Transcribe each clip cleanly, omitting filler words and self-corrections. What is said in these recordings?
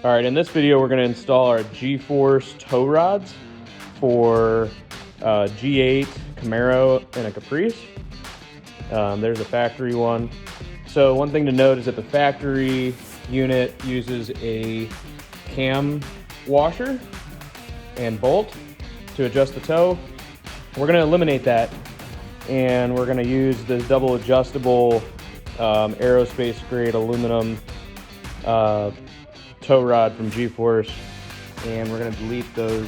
All right, in this video, we're gonna install our G-Force tow rods for G8, Camaro, and a Caprice. There's a factory one. So one thing to note is that the factory unit uses a cam washer and bolt to adjust the tow. We're gonna eliminate that, and we're gonna use this double adjustable aerospace grade aluminum tow rod from G-Force, and we're going to delete those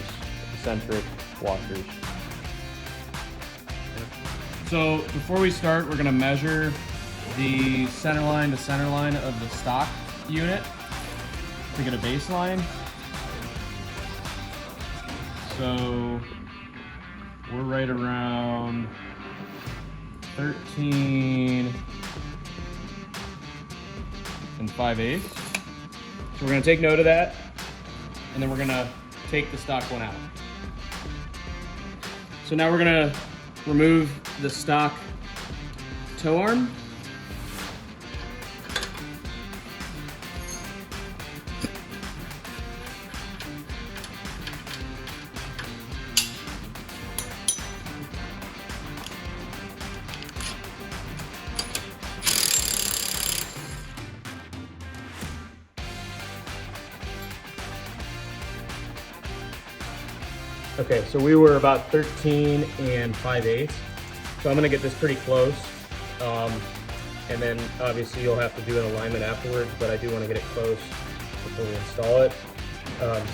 eccentric washers. So before we start, we're going to measure the center line to center line of the stock unit to get a baseline. So we're right around 13 and 5/8. So we're going to take note of that, and then we're going to take the stock one out. So now we're going to remove the stock tow arm. Okay, so we were about 13 and 5/8. So I'm gonna get this pretty close. And then obviously you'll have to do an alignment afterwards, but I do wanna get it close before we install it.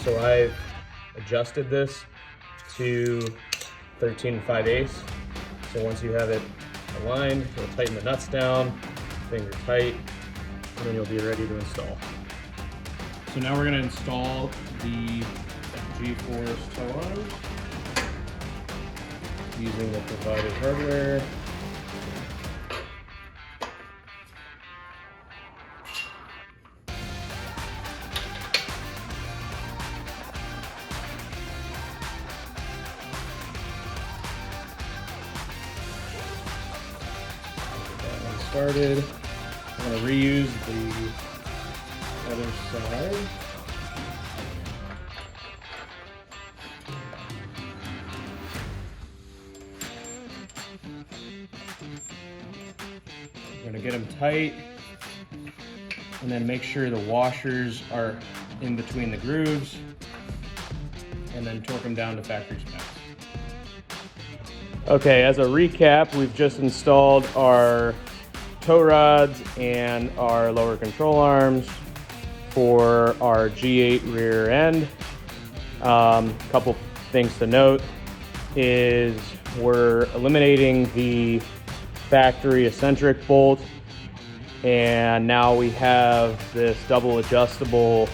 So I've adjusted this to 13 and 5/8. So once you have it aligned, you'll tighten the nuts down, finger tight, and then you'll be ready to install. So now we're gonna install the G-Force tow arms using the provided hardware. Get that one started. I'm going to reuse the other side. We're going to get them tight, and then make sure the washers are in between the grooves, and then torque them down to factory specs. Okay, as a recap, we've just installed our tow rods and our lower control arms for our G8 rear end. Couple things to note is we're eliminating the factory eccentric bolt, and now we have this double adjustable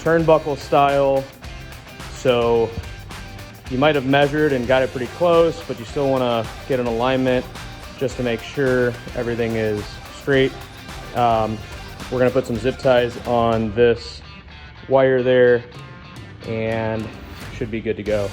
turnbuckle style. So you might have measured and got it pretty close, but you still want to get an alignment just to make sure everything is straight. We're going to put some zip ties on this wire there, and should be good to go.